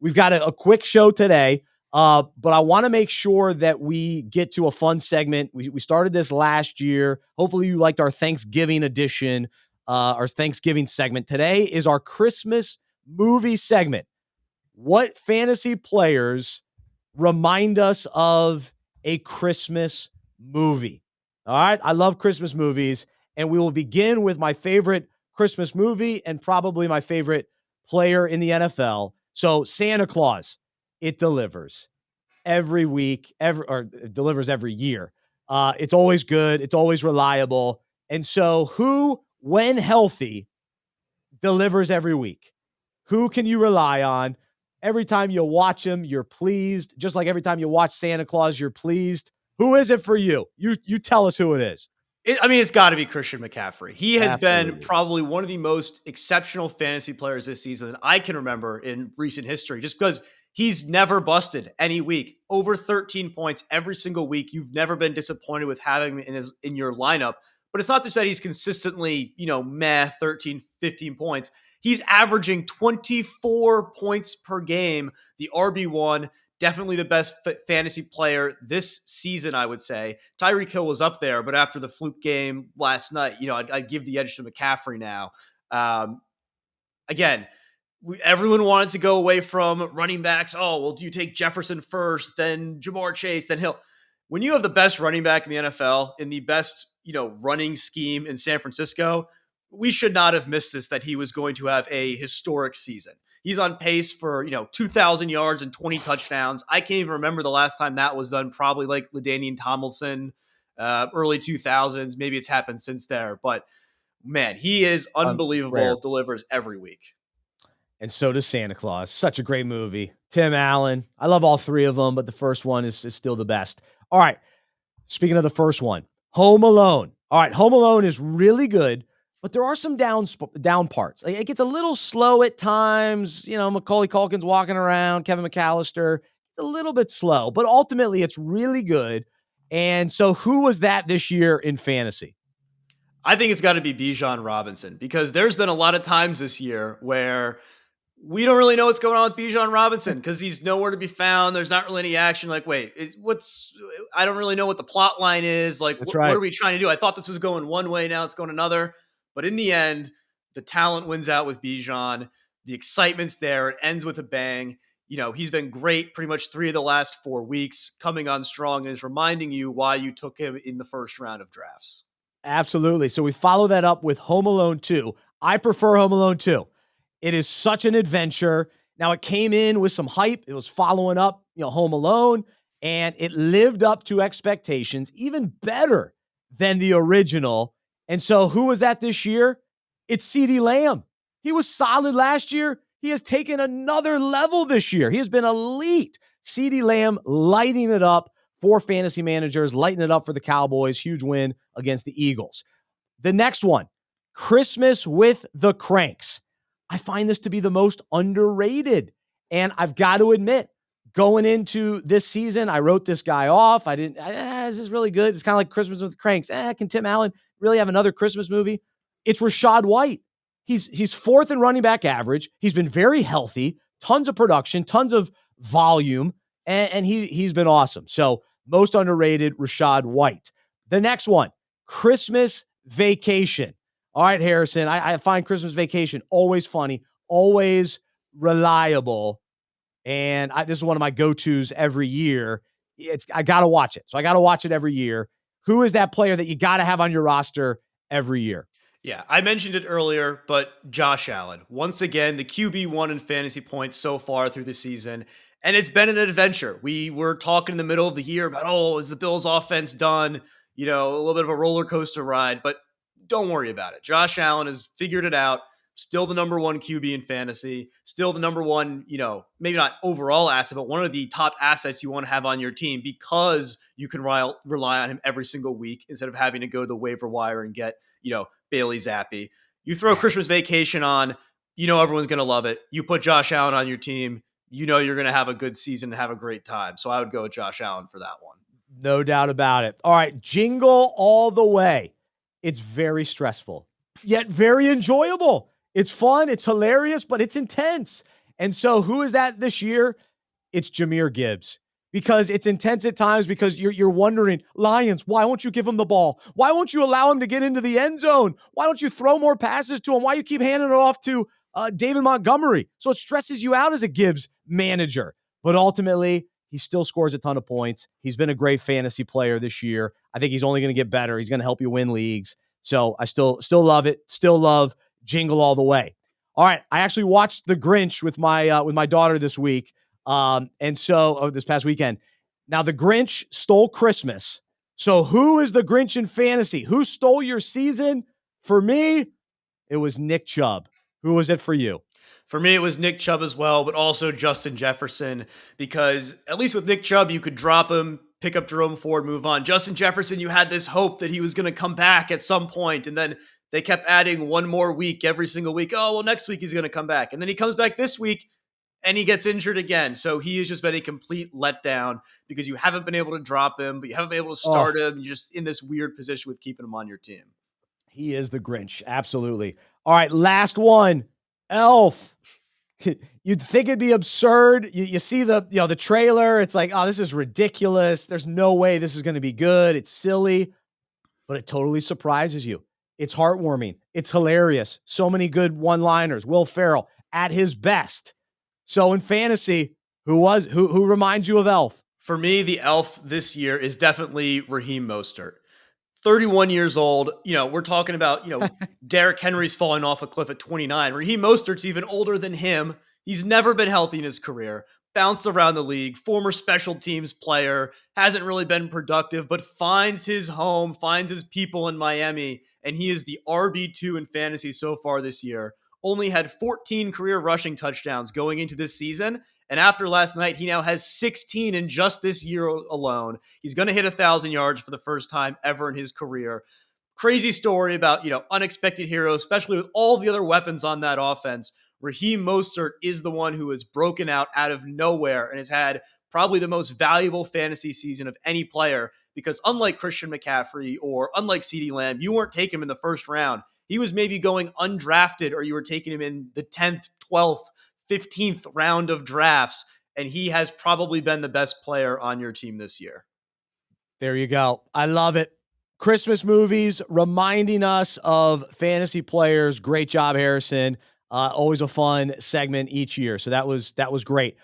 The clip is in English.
We've got a quick show today, but I want to make sure that we get to a fun segment. We started this last year. Hopefully you liked our Thanksgiving edition, our Thanksgiving segment. Today is our Christmas movie segment. What fantasy players remind us of a Christmas movie? All right. I love Christmas movies, and we will begin with my favorite Christmas movie and probably my favorite player in the NFL. So Santa Claus, it delivers every week, or it delivers every year. It's always good. It's always reliable. And so who, when healthy, delivers every week? Who can you rely on? Every time you watch him, you're pleased. Just like every time you watch Santa Claus, you're pleased. Who is it for you? You tell us who it is. It's got to be Christian McCaffrey. He has Absolutely. been probably one of the most exceptional fantasy players this season that I can remember in recent history, just because he's never busted any week. Over 13 points every single week. You've never been disappointed with having him in your lineup. But it's not just that he's consistently, 13, 15 points. He's averaging 24 points per game, the RB1. Definitely the best fantasy player this season, I would say. Tyreek Hill was up there, but after the fluke game last night, I'd give the edge to McCaffrey now. Again, everyone wanted to go away from running backs. Oh, well, do you take Jefferson first, then Jamar Chase, then Hill? When you have the best running back in the NFL, in the best, running scheme in San Francisco, we should not have missed this, that he was going to have a historic season. He's on pace for, 2,000 yards and 20 touchdowns. I can't even remember the last time that was done, probably like LaDainian Tomlinson, early 2000s. Maybe it's happened since there. But, man, he is unbelievable, Rare. delivers every week. And so does Santa Claus. Such a great movie. Tim Allen. I love all three of them, but the first one is still the best. All right. Speaking of the first one, Home Alone. All right. Home Alone is really good, but there are some down parts. It gets a little slow at times. Macaulay Culkin's walking around, Kevin McAllister. It's a little bit slow, but ultimately it's really good. And so who was that this year in fantasy? I think it's got to be Bijan Robinson, because there's been a lot of times this year where we don't really know what's going on with Bijan Robinson because he's nowhere to be found. There's not really any action. Like, wait, I don't really know what the plot line is. Like, That's what right. are we trying to do? I thought this was going one way. Now it's going another. But in the end, the talent wins out with Bijan. The excitement's there. It ends with a bang. He's been great pretty much 3 of the last 4 weeks, coming on strong, and is reminding you why you took him in the first round of drafts. Absolutely. So we follow that up with Home Alone 2. I prefer Home Alone 2. It is such an adventure. Now, it came in with some hype. It was following up, Home Alone, and it lived up to expectations, even better than the original. And so who was that this year? It's CeeDee Lamb. He was solid last year. He has taken another level this year. He has been elite. CeeDee Lamb lighting it up for fantasy managers, lighting it up for the Cowboys. Huge win against the Eagles. The next one, Christmas with the Cranks. I find this to be the most underrated. And I've got to admit, going into this season, I wrote this guy off. This is really good. It's kind of like Christmas with the Cranks. Can Tim Allen really have another Christmas movie? It's Rachaad White. He's fourth in running back average. He's been very healthy, tons of production, tons of volume, and he's been awesome. So most underrated, Rachaad White. The next one, Christmas Vacation. All right, Harrison, I find Christmas Vacation always funny, always reliable, and this is one of my go-tos every year. I got to watch it. So I got to watch it every year. Who is that player that you got to have on your roster every year? Yeah, I mentioned it earlier, but Josh Allen, once again, the QB1 in fantasy points so far through the season. And it's been an adventure. We were talking in the middle of the year about, is the Bills offense done? A little bit of a roller coaster ride, but don't worry about it. Josh Allen has figured it out. Still the number 1 QB in fantasy. Still the number 1, maybe not overall asset, but one of the top assets you want to have on your team, because you can rely on him every single week instead of having to go to the waiver wire and get, Bailey Zappi. You throw Christmas Vacation on, everyone's going to love it. You put Josh Allen on your team, you're going to have a good season and have a great time. So I would go with Josh Allen for that one. No doubt about it. All right, Jingle All the Way. It's very stressful, yet very enjoyable. It's fun, it's hilarious, but it's intense. And so who is that this year? It's Jahmyr Gibbs, because it's intense at times, because you're wondering, Lions, why won't you give him the ball? Why won't you allow him to get into the end zone? Why don't you throw more passes to him? Why you keep handing it off to David Montgomery? So it stresses you out as a Gibbs manager. But ultimately, he still scores a ton of points. He's been a great fantasy player this year. I think he's only going to get better. He's going to help you win leagues. So I still love it. Still love Jingle All the Way. All right, I actually watched The Grinch with my daughter this week. This past weekend. Now, The Grinch stole Christmas. So who is the Grinch in fantasy? Who stole your season? For me, it was Nick Chubb. Who was it for you? For me, it was Nick Chubb as well, but also Justin Jefferson, because at least with Nick Chubb, you could drop him, pick up Jerome Ford, move on. Justin Jefferson, you had this hope that he was going to come back at some point, and then they kept adding one more week every single week. Oh, well, next week he's going to come back. And then he comes back this week, and he gets injured again. So he has just been a complete letdown, because you haven't been able to drop him, but you haven't been able to start him. You're just in this weird position with keeping him on your team. He is the Grinch. Absolutely. All right, last one. Elf. You'd think it'd be absurd. You see the trailer. It's like, oh, this is ridiculous. There's no way this is going to be good. It's silly, but it totally surprises you. It's heartwarming. It's hilarious. So many good one-liners. Will Ferrell at his best. So in fantasy, who reminds you of Elf? For me, the Elf this year is definitely Raheem Mostert. 31 years old. We're talking about, Derrick Henry's falling off a cliff at 29. Raheem Mostert's even older than him. He's never been healthy in his career. Bounced around the league, former special teams player, hasn't really been productive, but finds his home, finds his people in Miami, and he is the RB2 in fantasy so far this year. Only had 14 career rushing touchdowns going into this season. And after last night, he now has 16 in just this year alone. He's going to hit 1,000 yards for the first time ever in his career. Crazy story about, unexpected hero, especially with all the other weapons on that offense. Raheem Mostert is the one who has broken out of nowhere and has had probably the most valuable fantasy season of any player, because unlike Christian McCaffrey or unlike CeeDee Lamb, you weren't taking him in the first round. He was maybe going undrafted, or you were taking him in the 10th, 12th, 15th round of drafts, and he has probably been the best player on your team this year. There you go. I love it. Christmas movies reminding us of fantasy players. Great job, Harrison. Always a fun segment each year. So that was great.